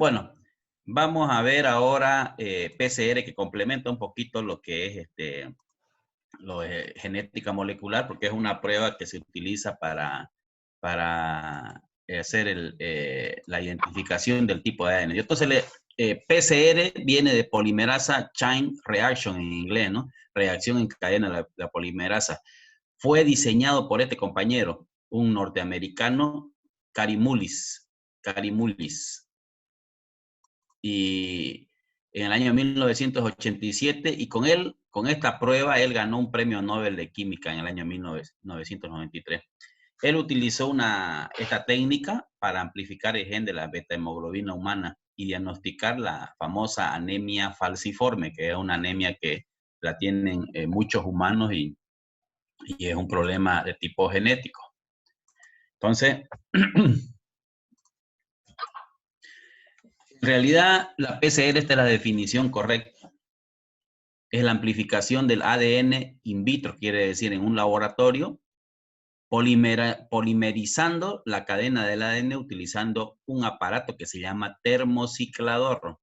Bueno, vamos a ver ahora PCR, que complementa un poquito lo que es genética molecular, porque es una prueba que se utiliza para hacer la identificación del tipo de ADN. Entonces, PCR viene de polimerasa chain reaction en inglés, ¿no? Reacción en cadena de la polimerasa. Fue diseñado por este compañero, un norteamericano, Karimulis. Y en el año 1987, y con él, con esta prueba, él ganó un premio Nobel de Química en el año 1993. Él utilizó esta técnica para amplificar el gen de la beta-hemoglobina humana y diagnosticar la famosa anemia falciforme, que es una anemia que la tienen muchos humanos y es un problema de tipo genético. Entonces, en realidad, la PCR, esta es la definición correcta. Es la amplificación del ADN in vitro, quiere decir en un laboratorio, polimerizando la cadena del ADN utilizando un aparato que se llama termociclador.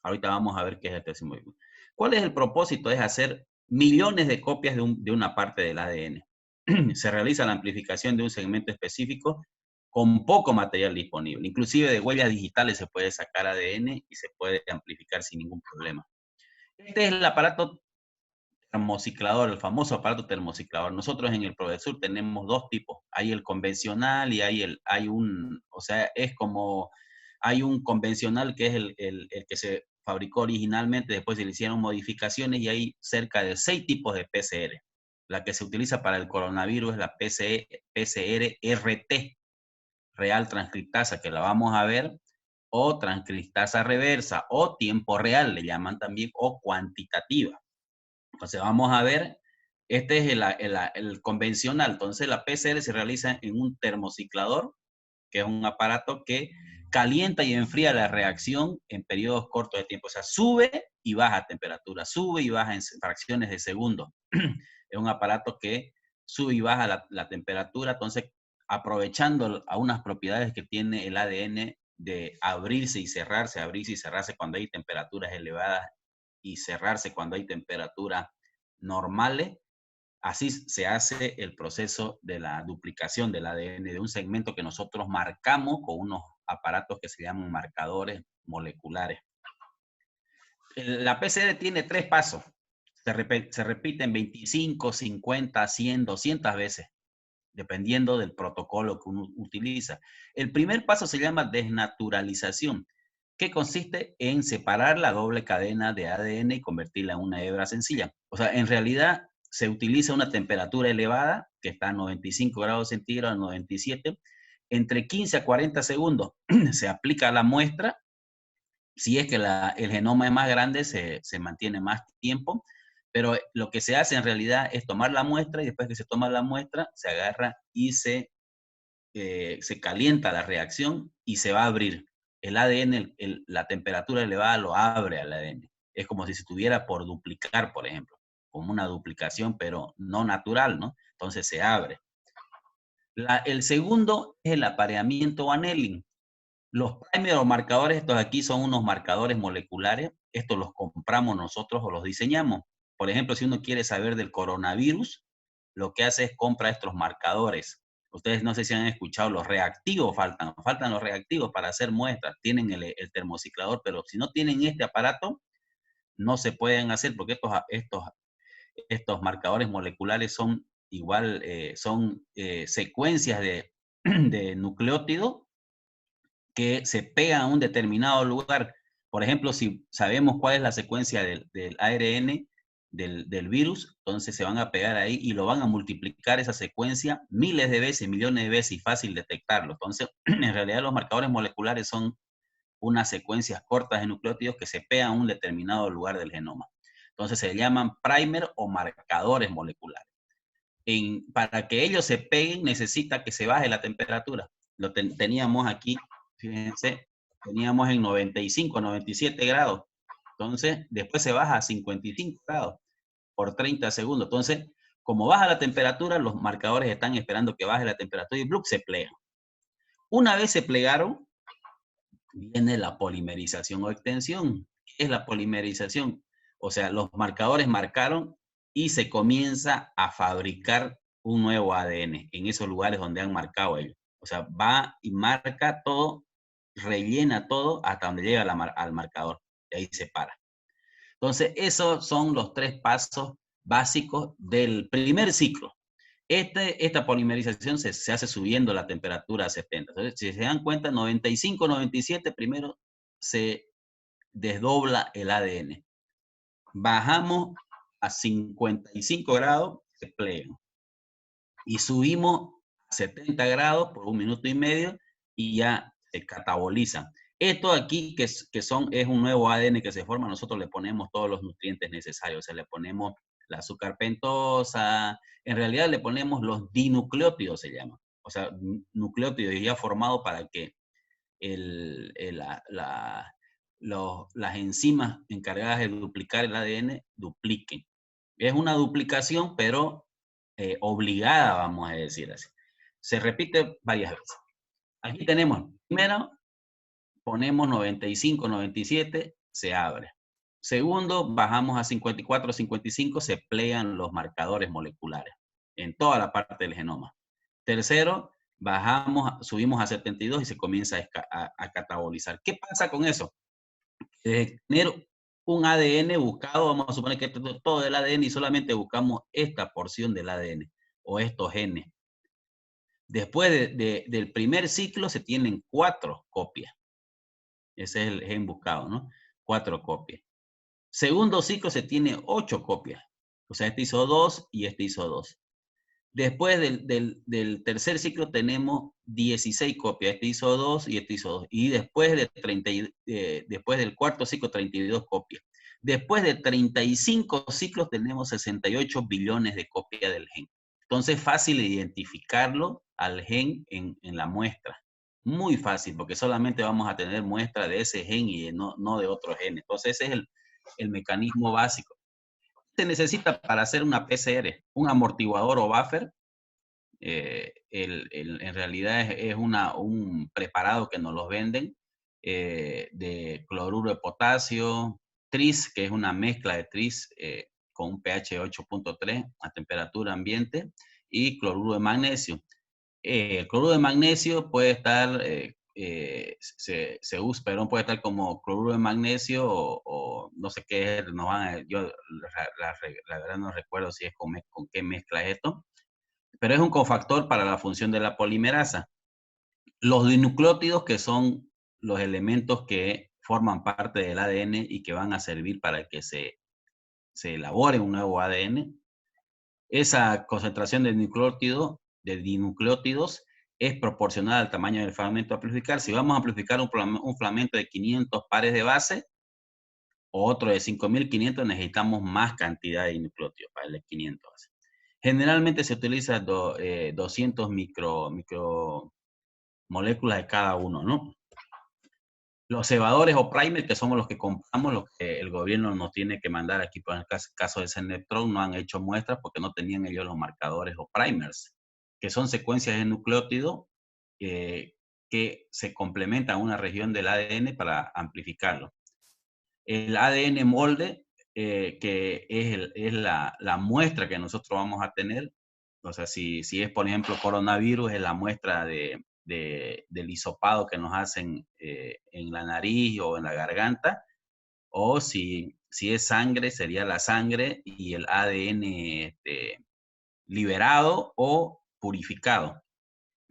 Ahorita vamos a ver qué es el termociclador. ¿Cuál es el propósito? Es hacer millones de copias de una parte del ADN. Se realiza la amplificación de un segmento específico con poco material disponible. Inclusive de huellas digitales se puede sacar ADN y se puede amplificar sin ningún problema. Este es el aparato termociclador, el famoso aparato termociclador. Nosotros en el Prodesur tenemos dos tipos. Hay el convencional y o sea, es como, hay un convencional que es el que se fabricó originalmente, después se le hicieron modificaciones y hay cerca de 6 tipos de PCR. La que se utiliza para el coronavirus es la PCR-RT, real transcriptasa, que la vamos a ver, o transcriptasa reversa, o tiempo real, le llaman también, o cuantitativa. Entonces vamos a ver, este es el convencional. Entonces la PCR se realiza en un termociclador, que es un aparato que calienta y enfría la reacción en periodos cortos de tiempo. O sea, sube y baja temperatura, sube y baja en fracciones de segundo. Es un aparato que sube y baja la temperatura, entonces aprovechando a unas propiedades que tiene el ADN de abrirse y cerrarse cuando hay temperaturas elevadas y cerrarse cuando hay temperaturas normales. Así se hace el proceso de la duplicación del ADN de un segmento que nosotros marcamos con unos aparatos que se llaman marcadores moleculares. La PCR tiene 3 pasos. Se repiten 25, 50, 100, 200 veces, dependiendo del protocolo que uno utiliza. El primer paso se llama desnaturalización, que consiste en separar la doble cadena de ADN y convertirla en una hebra sencilla. O sea, en realidad se utiliza una temperatura elevada, que está a 95 grados centígrados, 97, entre 15 a 40 segundos. Se aplica la muestra. Si es que el genoma es más grande, se mantiene más tiempo, pero lo que se hace en realidad es tomar la muestra y después que se toma la muestra, se agarra y se calienta la reacción y se va a abrir. El ADN, la temperatura elevada lo abre al ADN. Es como si se estuviera por duplicar, por ejemplo, como una duplicación, pero no natural, ¿no? Entonces se abre. El segundo es el apareamiento o annealing. Los primers o marcadores, estos aquí son unos marcadores moleculares. Estos los compramos nosotros o los diseñamos. Por ejemplo, si uno quiere saber del coronavirus, lo que hace es compra estos marcadores. Ustedes no sé si han escuchado, los reactivos faltan los reactivos para hacer muestras. Tienen el termociclador, pero si no tienen este aparato, no se pueden hacer porque estos marcadores moleculares son igual, son secuencias de nucleótidos que se pegan a un determinado lugar. Por ejemplo, si sabemos cuál es la secuencia del ARN del virus, entonces se van a pegar ahí y lo van a multiplicar esa secuencia miles de veces, millones de veces y fácil detectarlo. Entonces, en realidad los marcadores moleculares son unas secuencias cortas de nucleótidos que se pegan a un determinado lugar del genoma. Entonces se llaman primer o marcadores moleculares. Para que ellos se peguen necesita que se baje la temperatura. Teníamos aquí, fíjense, teníamos en 95, 97 grados. Entonces, después se baja a 55 grados por 30 segundos. Entonces, como baja la temperatura, los marcadores están esperando que baje la temperatura y ¡blup! Se plegan. Una vez se plegaron, viene la polimerización o extensión. ¿Qué es la polimerización? O sea, los marcadores marcaron y se comienza a fabricar un nuevo ADN en esos lugares donde han marcado ellos. O sea, va y marca todo, rellena todo hasta donde llega al marcador. Y ahí se para. Entonces, esos son los 3 pasos básicos del primer ciclo. Esta polimerización se hace subiendo la temperatura a 70. Entonces, si se dan cuenta, 95, 97, primero se desdobla el ADN. Bajamos a 55 grados, se plegan. Y subimos a 70 grados por 1 minuto y medio y ya se catabolizan. Esto aquí es un nuevo ADN que se forma, nosotros le ponemos todos los nutrientes necesarios, o sea, le ponemos la azúcar pentosa, en realidad le ponemos los dinucleótidos, se llama, o sea, nucleótidos ya formados para que las enzimas encargadas de duplicar el ADN dupliquen. Es una duplicación, pero obligada, vamos a decir así. Se repite varias veces. Aquí tenemos, primero, ponemos 95, 97, se abre. Segundo, bajamos a 54, 55, se plegan los marcadores moleculares en toda la parte del genoma. Tercero, subimos a 72 y se comienza a catabolizar. ¿Qué pasa con eso? Tener un ADN buscado, vamos a suponer que todo el ADN y solamente buscamos esta porción del ADN o estos genes. Después del primer ciclo se tienen 4 copias. Ese es el gen buscado, ¿no? 4 copias. Segundo ciclo se tiene 8 copias. O sea, este hizo 2 y este hizo 2. Después del tercer ciclo tenemos 16 copias. Este hizo 2 y este hizo 2. Y después, después del cuarto ciclo, 32 copias. Después de 35 ciclos tenemos 68 billones de copias del gen. Entonces es fácil identificarlo al gen en la muestra. Muy fácil, porque solamente vamos a tener muestra de ese gen y no de otro gen. Entonces ese es el mecanismo básico. Se necesita para hacer una PCR, un amortiguador o buffer. En realidad es un preparado que nos los venden de cloruro de potasio, tris, que es una mezcla de tris con un pH 8.3 a temperatura ambiente, y cloruro de magnesio. El cloruro de magnesio puede estar, se usa, perdón, puede estar como cloruro de magnesio o no sé qué, yo la verdad no recuerdo si es con qué mezcla es esto, pero es un cofactor para la función de la polimerasa. Los dinucleótidos, que son los elementos que forman parte del ADN y que van a servir para que se elabore un nuevo ADN, esa concentración de dinucleótidos es proporcional al tamaño del fragmento a amplificar. Si vamos a amplificar un fragmento de 500 pares de base o otro de 5500, necesitamos más cantidad de dinucleótidos para el de 500 bases. Generalmente se utiliza 200 micromoléculas de cada uno, ¿no? Los cebadores o primers, que somos los que compramos, los que el gobierno nos tiene que mandar aquí, por el caso de Senetron, no han hecho muestras porque no tenían ellos los marcadores o primers, que son secuencias de nucleótido que se complementan a una región del ADN para amplificarlo. El ADN molde, que es la muestra que nosotros vamos a tener, o sea, si es, por ejemplo, coronavirus, es la muestra del hisopado que nos hacen en la nariz o en la garganta, o si es sangre, sería la sangre y el ADN liberado o purificado.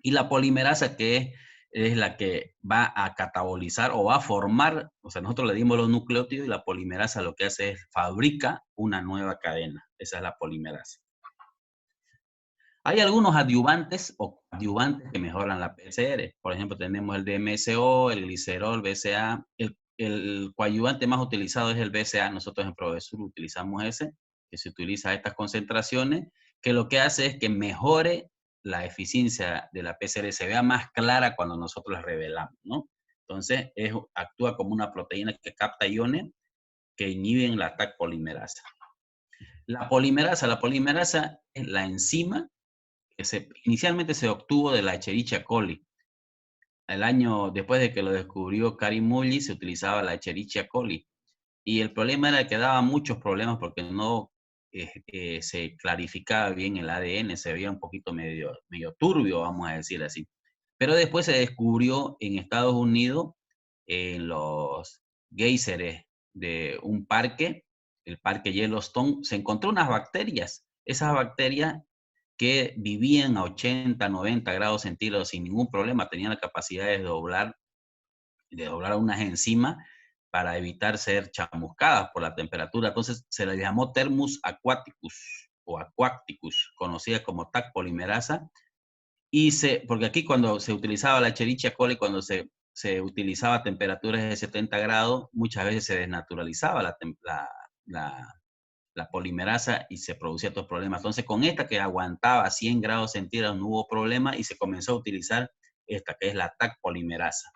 Y la polimerasa, que es la que va a catabolizar o va a formar, o sea, nosotros le dimos los nucleótidos y la polimerasa lo que hace es fabrica una nueva cadena. Esa es la polimerasa. Hay algunos adyuvantes o coadyuvantes que mejoran la PCR. Por ejemplo, tenemos el DMSO, el glicerol, BCA. El coadyuvante más utilizado es el BCA. Nosotros en Provesur utilizamos ese, que se utiliza a estas concentraciones, que lo que hace es que mejore la eficiencia de la PCR, se vea más clara cuando nosotros la revelamos, ¿no? Entonces, actúa como una proteína que capta iones que inhiben la TAC polimerasa. La polimerasa es la enzima que inicialmente se obtuvo de la Escherichia coli. el año después de que lo descubrió Kary Mullis, se utilizaba la Escherichia coli. Y el problema era que daba muchos problemas porque no se clarificaba bien el ADN, se veía un poquito medio turbio, vamos a decir así. Pero después se descubrió en Estados Unidos, en los géiseres de un parque, el parque Yellowstone, se encontró unas bacterias. Esas bacterias que vivían a 80, 90 grados centígrados sin ningún problema, tenían la capacidad de doblar unas enzimas para evitar ser chamuscadas por la temperatura. Entonces se le llamó Thermus aquaticus o aquaticus, conocida como TAC polimerasa. Porque aquí cuando se utilizaba la Escherichia coli, cuando se utilizaba a temperaturas de 70 grados, muchas veces se desnaturalizaba la polimerasa y se producía estos problemas. Entonces, con esta que aguantaba 100 grados centígrados no hubo problema y se comenzó a utilizar esta que es la TAC polimerasa.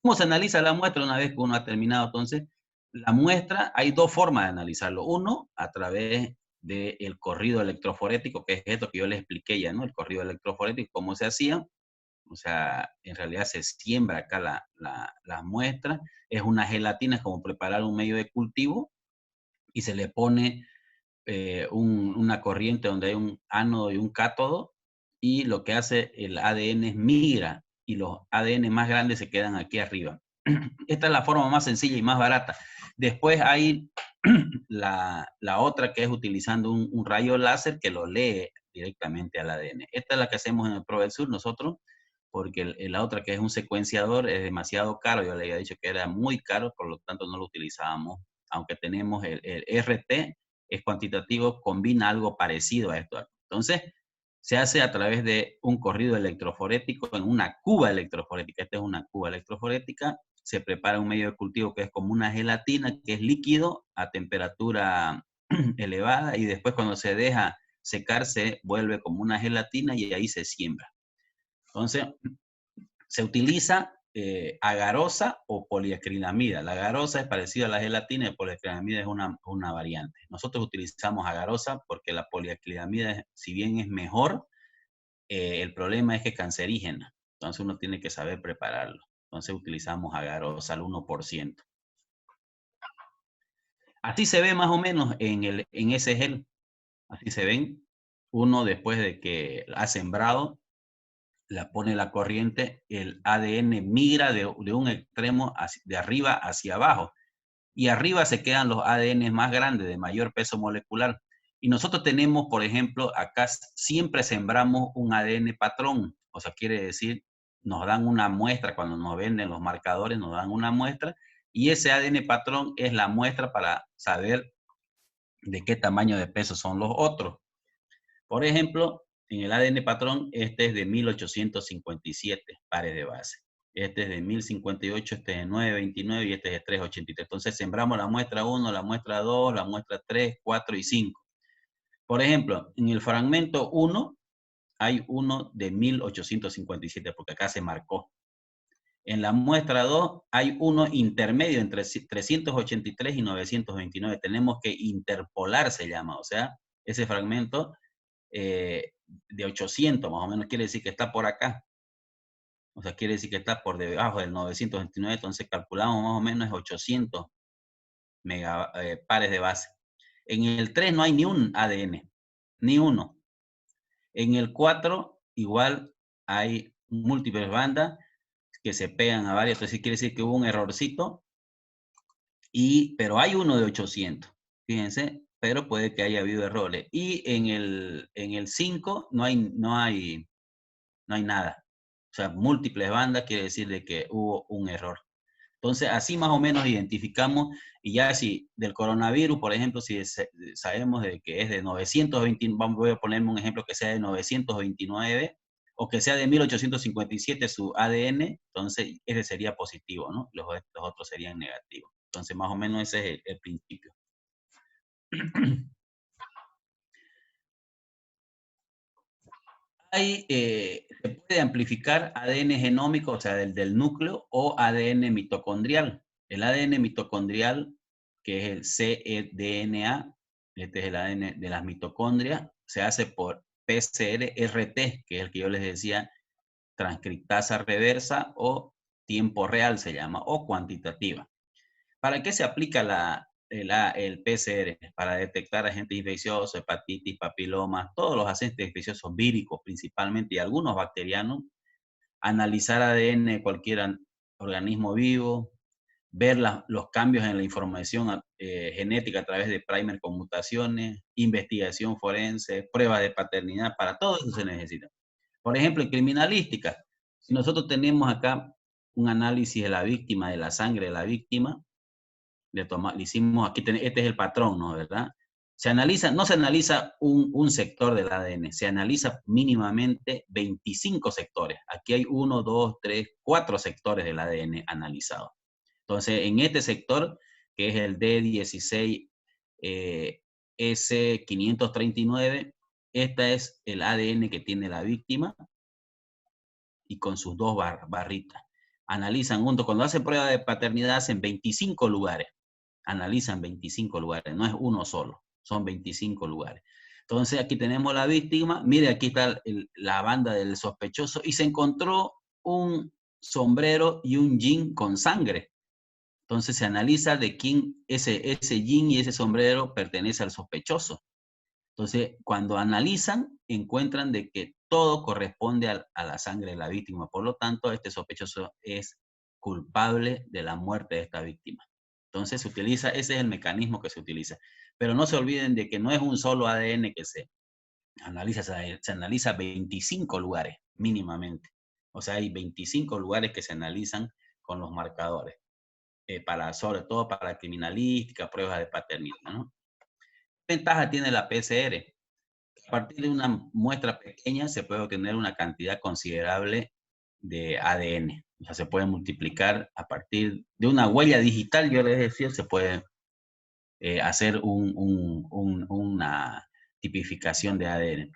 ¿Cómo se analiza la muestra una vez que uno ha terminado? Entonces, la muestra, hay dos formas de analizarlo. Uno, a través del corrido electroforético, que es esto que yo les expliqué ya, ¿no? El corrido electroforético, cómo se hacía. O sea, en realidad se siembra acá la muestra. Es una gelatina, es como preparar un medio de cultivo y se le pone una corriente donde hay un ánodo y un cátodo, y lo que hace el ADN es migra y los ADN más grandes se quedan aquí arriba. Esta es la forma más sencilla y más barata. Después hay la otra que es utilizando un rayo láser que lo lee directamente al ADN. Esta es la que hacemos en el ProVerSur nosotros, porque la otra que es un secuenciador es demasiado caro. Yo le había dicho que era muy caro, por lo tanto no lo utilizábamos. Aunque tenemos el RT, es cuantitativo, combina algo parecido a esto. Entonces, se hace a través de un corrido electroforético en una cuba electroforética. Esta es una cuba electroforética. Se prepara un medio de cultivo que es como una gelatina, que es líquido a temperatura elevada, y después cuando se deja secarse vuelve como una gelatina y ahí se siembra. Entonces, se utiliza agarosa o poliacrilamida. La agarosa es parecida a la gelatina y poliacrilamida es una variante. Nosotros utilizamos agarosa porque la poliacrilamida, si bien es mejor, el problema es que es cancerígena. Entonces uno tiene que saber prepararlo. Entonces utilizamos agarosa al 1%. Así se ve más o menos en ese gel. Así se ven. Uno después de que ha sembrado, la pone la corriente, el ADN migra de un extremo de arriba hacia abajo. Y arriba se quedan los ADN más grandes, de mayor peso molecular. Y nosotros tenemos, por ejemplo, acá siempre sembramos un ADN patrón. O sea, quiere decir, nos dan una muestra, cuando nos venden los marcadores, nos dan una muestra. Y ese ADN patrón es la muestra para saber de qué tamaño de peso son los otros. Por ejemplo, en el ADN patrón, este es de 1857 pares de base. Este es de 1058, este es de 929 y este es de 383. Entonces sembramos la muestra 1, la muestra 2, la muestra 3, 4 y 5. Por ejemplo, en el fragmento 1 hay uno de 1857 porque acá se marcó. En la muestra 2 hay uno intermedio entre 383 y 929. Tenemos que interpolar, se llama. O sea, ese fragmento de 800 más o menos quiere decir que está por acá. O sea, quiere decir que está por debajo del 929, entonces calculamos más o menos 800 pares de base. En el 3 no hay ni un ADN, ni uno. En el 4 igual hay múltiples bandas que se pegan a varias, entonces quiere decir que hubo un errorcito, pero hay uno de 800, fíjense, pero puede que haya habido errores. Y en el 5 no hay nada. O sea, múltiples bandas quiere decir de que hubo un error. Entonces, así más o menos identificamos, y ya si del coronavirus, por ejemplo, si sabemos de que es de 920, voy a ponerme un ejemplo que sea de 929, o que sea de 1857 su ADN, entonces ese sería positivo, ¿no? Los otros serían negativos. Entonces, más o menos ese es el principio. Se puede amplificar ADN genómico, o sea, del núcleo, o ADN mitocondrial. El ADN mitocondrial, que es el cDNA, este es el ADN de las mitocondrias, se hace por PCR-RT, que es el que yo les decía, transcriptasa reversa o tiempo real se llama, o cuantitativa. ¿Para qué se aplica el PCR? Para detectar agentes infecciosos, hepatitis, papilomas, todos los agentes infecciosos víricos principalmente y algunos bacterianos, analizar ADN de cualquier organismo vivo, ver los cambios en la información genética a través de primer con mutaciones, investigación forense, pruebas de paternidad, para todo eso se necesita. Por ejemplo, en criminalística, si nosotros tenemos acá un análisis de la víctima, de la sangre de la víctima, le hicimos aquí, este es el patrón, ¿no? ¿Verdad? No se analiza un sector del ADN, se analiza mínimamente 25 sectores. Aquí hay 1, 2, 3, 4 sectores del ADN analizados. Entonces, en este sector, que es el D16 S539, este es el ADN que tiene la víctima y con sus dos barritas. Analizan junto, cuando hacen prueba de paternidad, hacen 25 lugares. Analizan 25 lugares, no es uno solo, son 25 lugares. Entonces, aquí tenemos la víctima. Mire, aquí está la banda del sospechoso y se encontró un sombrero y un jean con sangre. Entonces se analiza de quién ese jean y ese sombrero pertenece al sospechoso. Entonces, cuando analizan, encuentran de que todo corresponde a la sangre de la víctima. Por lo tanto, este sospechoso es culpable de la muerte de esta víctima. Entonces, ese es el mecanismo que se utiliza. Pero no se olviden de que no es un solo ADN que se analiza, se analiza 25 lugares mínimamente. O sea, hay 25 lugares que se analizan con los marcadores. Sobre todo para criminalística, pruebas de paternidad, ¿no? ¿Qué ventaja tiene la PCR? A partir de una muestra pequeña se puede obtener una cantidad considerable de ADN. O sea, se puede multiplicar a partir de una huella digital, yo les decía, se puede hacer una tipificación de ADN.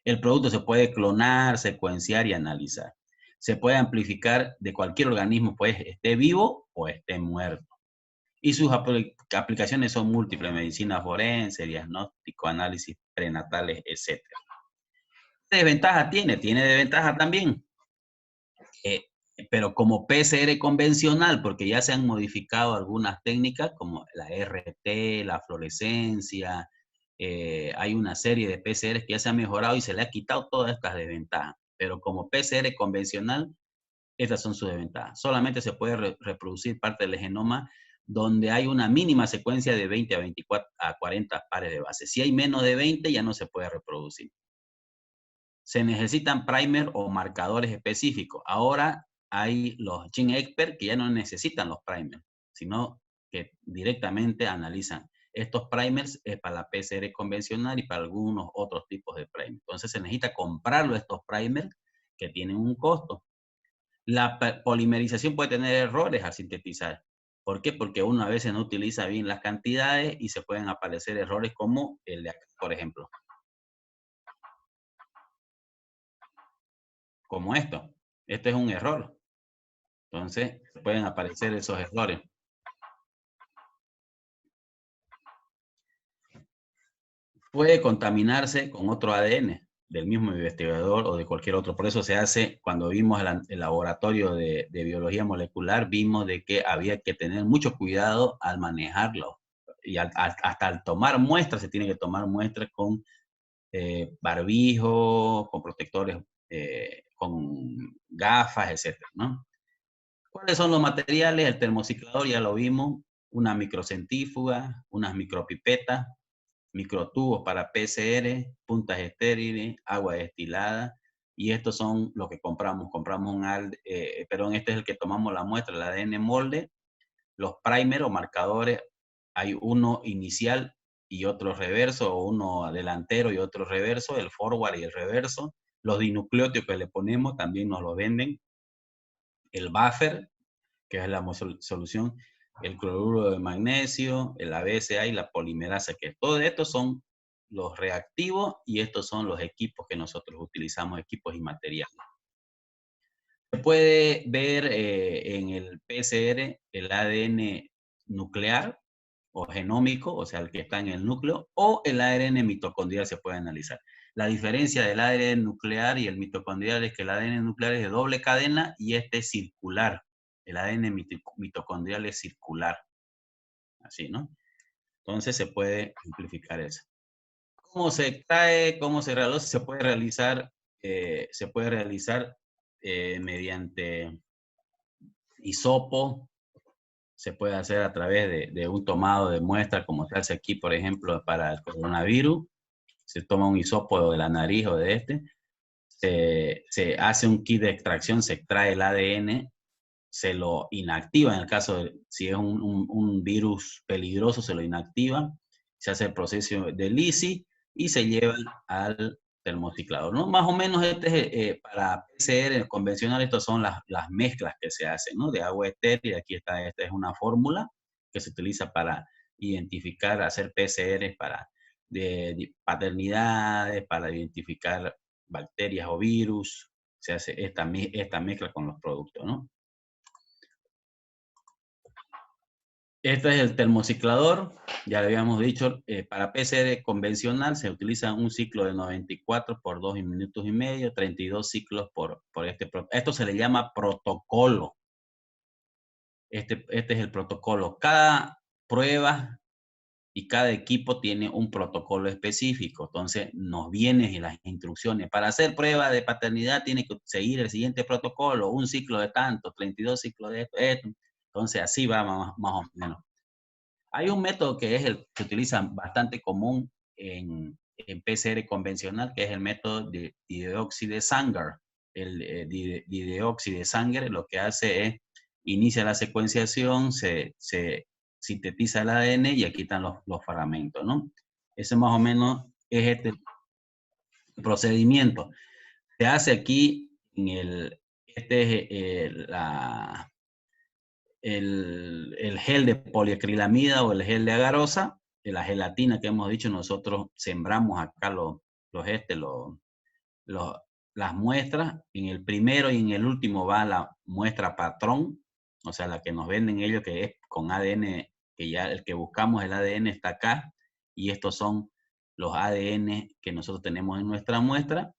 El producto se puede clonar, secuenciar y analizar. Se puede amplificar de cualquier organismo, pues esté vivo o esté muerto. Y sus aplicaciones son múltiples: medicina forense, diagnóstico, análisis prenatales, etc. ¿Qué desventaja tiene? Tiene desventaja también. Pero como PCR convencional, porque ya se han modificado algunas técnicas como la RT, la fluorescencia, hay una serie de PCR que ya se han mejorado y se le ha quitado todas estas desventajas. Pero como PCR convencional, estas son sus desventajas. Solamente se puede reproducir parte del genoma donde hay una mínima secuencia de 20 a 24 a 40 pares de bases. Si hay menos de 20, ya no se puede reproducir. Se necesitan primer o marcadores específicos. Ahora hay los GenExpert que ya no necesitan los primers, sino que directamente analizan. Estos primers es para la PCR convencional y para algunos otros tipos de primers. Entonces se necesita comprarlo estos primers que tienen un costo. La polimerización puede tener errores al sintetizar. ¿Por qué? Porque uno a veces no utiliza bien las cantidades y se pueden aparecer errores como el de acá, por ejemplo. Como esto. Este es un error. Entonces, pueden aparecer esos errores. Puede contaminarse con otro ADN del mismo investigador o de cualquier otro. Por eso se hace, cuando vimos el laboratorio de biología molecular, vimos de que había que tener mucho cuidado al manejarlo. Y hasta al tomar muestras, se tiene que tomar muestras con barbijo, con protectores, con gafas, etcétera, ¿no? ¿Cuáles son los materiales? El termociclador, ya lo vimos, una microcentrífuga, unas micropipetas, microtubos para PCR, puntas estériles, agua destilada, y estos son los que compramos. Compramos perdón, este es el que tomamos la muestra, el ADN molde. Los primer o marcadores, hay uno inicial y otro reverso, o uno delantero y otro reverso, el forward y el reverso. Los dinucleótidos que le ponemos también nos lo venden. El buffer, que es la solución, el cloruro de magnesio, el ABSA y la polimerasa, que todos estos son los reactivos y estos son los equipos que nosotros utilizamos, equipos y materiales. Se puede ver en el PCR el ADN nuclear o genómico, o sea, el que está en el núcleo, o el ARN mitocondrial se puede analizar. La diferencia del ADN nuclear y el mitocondrial es que el ADN nuclear es de doble cadena y este es circular. El ADN mitocondrial es circular. Así, ¿no? Entonces se puede simplificar eso. ¿Cómo se extrae? ¿Cómo se realiza? Se puede realizar mediante hisopo, se puede hacer a través de un tomado de muestra, como se hace aquí, por ejemplo, para el coronavirus. Se toma un hisopo de la nariz o de se hace un kit de extracción, se extrae el ADN, se lo inactiva en el caso de si es un virus peligroso, se lo inactiva, se hace el proceso de lysis y se lleva al termociclador, ¿no? Más o menos para PCR convencional, estas son las mezclas que se hacen, ¿no? De agua estéril, aquí está, esta es una fórmula que se utiliza para identificar, hacer PCR de paternidades, para identificar bacterias o virus, se hace esta mezcla con los productos, ¿no? Este es el termociclador, ya le habíamos dicho, para PCR convencional se utiliza un ciclo de 94 por 2 minutos y medio, 32 ciclos por este. Esto se le llama protocolo. Este es el protocolo. Cada prueba y cada equipo tiene un protocolo específico. Entonces nos vienen las instrucciones. Para hacer prueba de paternidad tiene que seguir el siguiente protocolo, un ciclo de tanto, 32 ciclos de esto. Entonces así va más o menos. Hay un método que es el que se utiliza bastante común en PCR convencional, que es el método de dideoxide de Sanger. El dideoxide de Sanger lo que hace es, inicia la secuenciación, se sintetiza el ADN y aquí están los fragmentos, ¿no? Ese más o menos es este procedimiento. Se hace aquí este es el gel de poliacrilamida o el gel de agarosa, la gelatina que hemos dicho, nosotros sembramos acá los, las muestras. En el primero y en el último va la muestra patrón, o sea, la que nos venden ellos, que es con ADN, que ya el que buscamos el ADN está acá, y estos son los ADN que nosotros tenemos en nuestra muestra.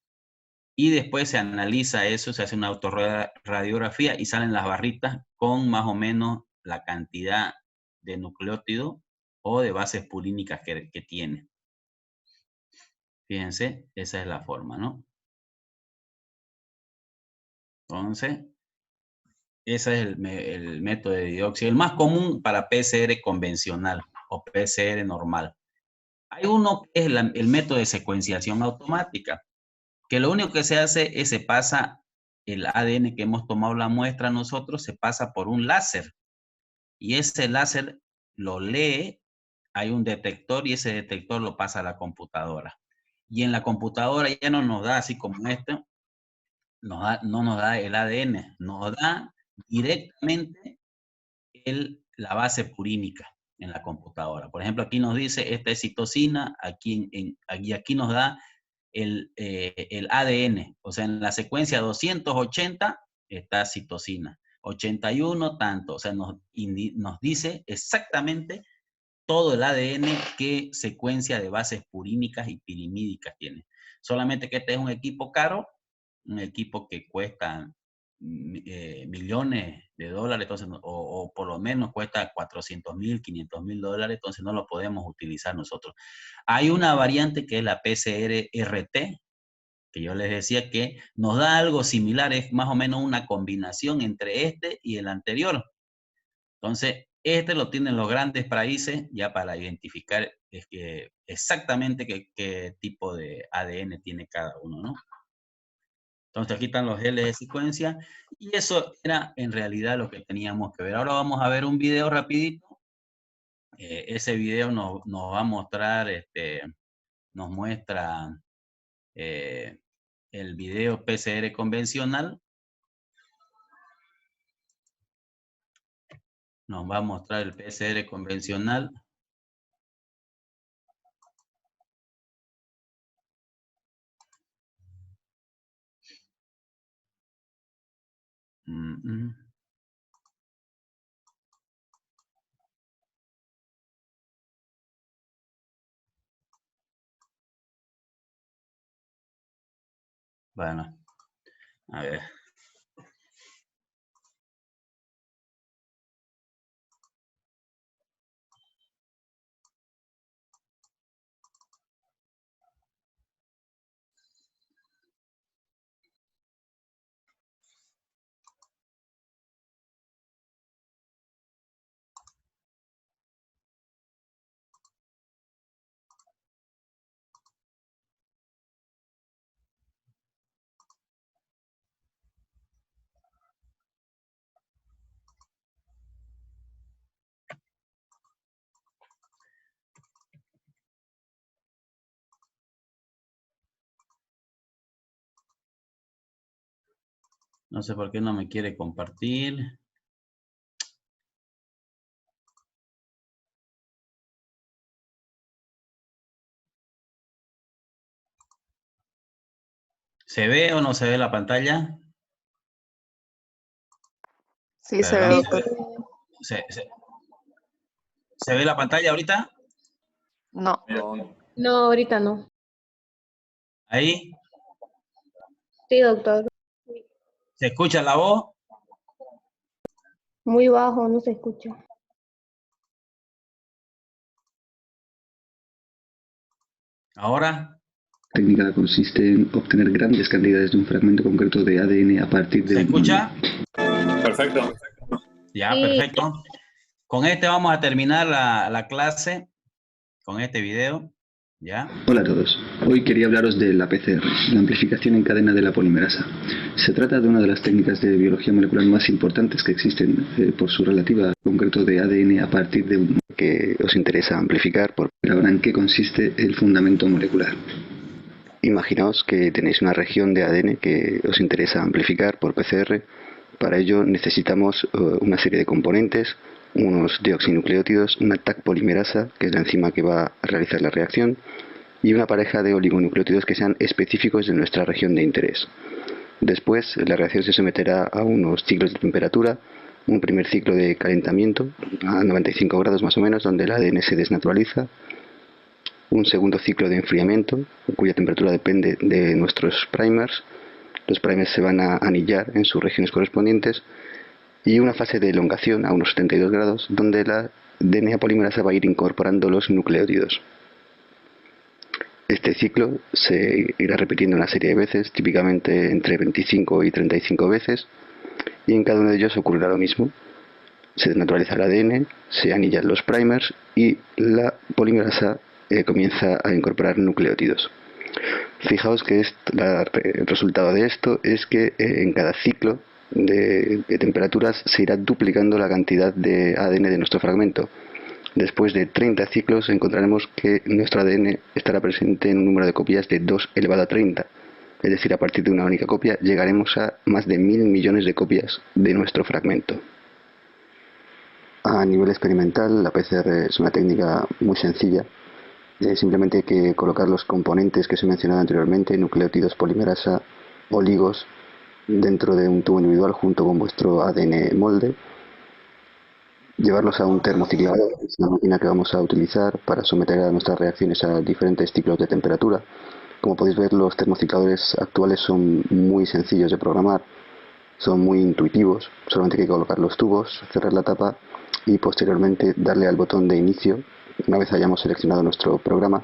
Y después se analiza eso, se hace una autorradiografía y salen las barritas con más o menos la cantidad de nucleótido o de bases purínicas que tiene. Fíjense, esa es la forma, ¿no? Entonces, ese es el método de dióxido, el más común para PCR convencional o PCR normal. Hay uno que es el método de secuenciación automática, que lo único que se hace es se pasa el ADN que hemos tomado la muestra nosotros, se pasa por un láser y ese láser lo lee, hay un detector y ese detector lo pasa a la computadora. Y en la computadora ya no nos da así como este, no nos da el ADN, nos da directamente la base purínica en la computadora. Por ejemplo, aquí nos dice, esta es citosina, aquí nos da el ADN, o sea, en la secuencia 280 está citosina, 81 tanto, o sea, nos dice exactamente todo el ADN qué secuencia de bases purínicas y pirimídicas tiene. Solamente que este es un equipo caro, un equipo que cuesta millones de dólares, entonces, o por lo menos cuesta 400.000, 500.000 dólares, entonces no lo podemos utilizar nosotros. Hay una variante que es la PCR-RT, que yo les decía que nos da algo similar, es más o menos una combinación entre este y el anterior. Entonces, este lo tienen los grandes países ya para identificar exactamente qué tipo de ADN tiene cada uno, ¿no? Entonces, aquí están los geles de secuencia y eso era en realidad lo que teníamos que ver. Ahora vamos a ver un video rapidito. Ese video nos va a mostrar, nos muestra eh, el video PCR convencional. Nos va a mostrar el PCR convencional. Mm -mm. Bueno, a ver. No sé por qué no me quiere compartir. ¿Se ve o no se ve la pantalla? Sí, se ve, Perdón, doctor. ¿se ve la pantalla ahorita? No. No, ahorita no. Ahí. Sí, doctor. ¿Se escucha la voz? Muy bajo, no se escucha. ¿Ahora? La técnica consiste en obtener grandes cantidades de un fragmento concreto de ADN a partir de ¿Se un... escucha? Perfecto. Ya, Sí. perfecto. Con este vamos a terminar la clase, con este video. ¿Ya? Hola a todos. Hoy quería hablaros de la PCR, la amplificación en cadena de la polimerasa. Se trata de una de las técnicas de biología molecular más importantes que existen por su relativa concreto de ADN a partir de un que os interesa amplificar, por ahora en qué consiste el fundamento molecular. Imaginaos que tenéis una región de ADN que os interesa amplificar por PCR. Para ello necesitamos una serie de componentes, unos deoxinucleótidos, una Taq polimerasa, que es la enzima que va a realizar la reacción, y una pareja de oligonucleótidos que sean específicos de nuestra región de interés. Después, la reacción se someterá a unos ciclos de temperatura, un primer ciclo de calentamiento a 95 grados más o menos, donde el ADN se desnaturaliza, un segundo ciclo de enfriamiento, cuya temperatura depende de nuestros primers. Los primers se van a anillar en sus regiones correspondientes, y una fase de elongación a unos 72 grados, donde la DNA polimerasa va a ir incorporando los nucleótidos. Este ciclo se irá repitiendo una serie de veces, típicamente entre 25 y 35 veces, y en cada uno de ellos ocurrirá lo mismo. Se desnaturaliza el ADN, se anillan los primers y la polimerasa comienza a incorporar nucleótidos. Fijaos que el resultado de esto es que en cada ciclo de temperaturas se irá duplicando la cantidad de ADN de nuestro fragmento. Después de 30 ciclos encontraremos que nuestro ADN estará presente en un número de copias de 2 elevado a 30. Es decir, a partir de una única copia llegaremos a más de 1000 millones de copias de nuestro fragmento. A nivel experimental, la PCR es una técnica muy sencilla. Simplemente hay que colocar los componentes que os he mencionado anteriormente, nucleótidos, polimerasa, oligos, dentro de un tubo individual junto con vuestro ADN molde, llevarlos a un termociclador, que es la máquina que vamos a utilizar para someter a nuestras reacciones a diferentes ciclos de temperatura. Como podéis ver, los termocicladores actuales son muy sencillos de programar, son muy intuitivos, solamente hay que colocar los tubos, cerrar la tapa y posteriormente darle al botón de inicio una vez hayamos seleccionado nuestro programa.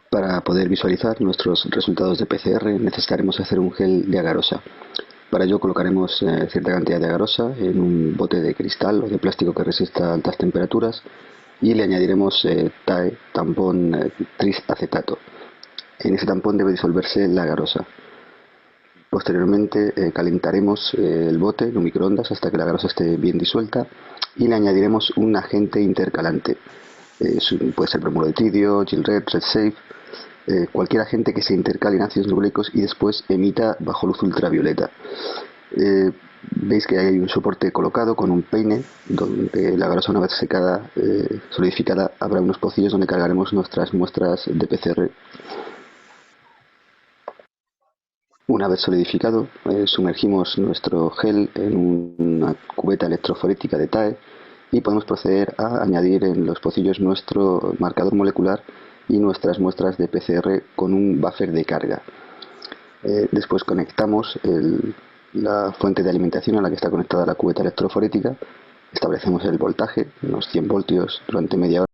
Para poder visualizar nuestros resultados de PCR necesitaremos hacer un gel de agarosa. Para ello colocaremos cierta cantidad de agarosa en un bote de cristal o de plástico que resista altas temperaturas y le añadiremos TAE, tampón trisacetato. En ese tampón debe disolverse la agarosa. Posteriormente calentaremos el bote en un microondas hasta que la agarosa esté bien disuelta y le añadiremos un agente intercalante. Puede ser bromuro de tridio, Gilred, RedSafe, cualquier agente que se intercale en ácidos nucleicos y después emita bajo luz ultravioleta. Veis que hay un soporte colocado con un peine donde la grasa, una vez secada, solidificada, habrá unos pocillos donde cargaremos nuestras muestras de PCR. Una vez solidificado, sumergimos nuestro gel en una cubeta electroforética de TAE y podemos proceder a añadir en los pocillos nuestro marcador molecular y nuestras muestras de PCR con un buffer de carga. Después conectamos la fuente de alimentación a la que está conectada la cubeta electroforética, establecemos el voltaje, unos 100 voltios durante media hora.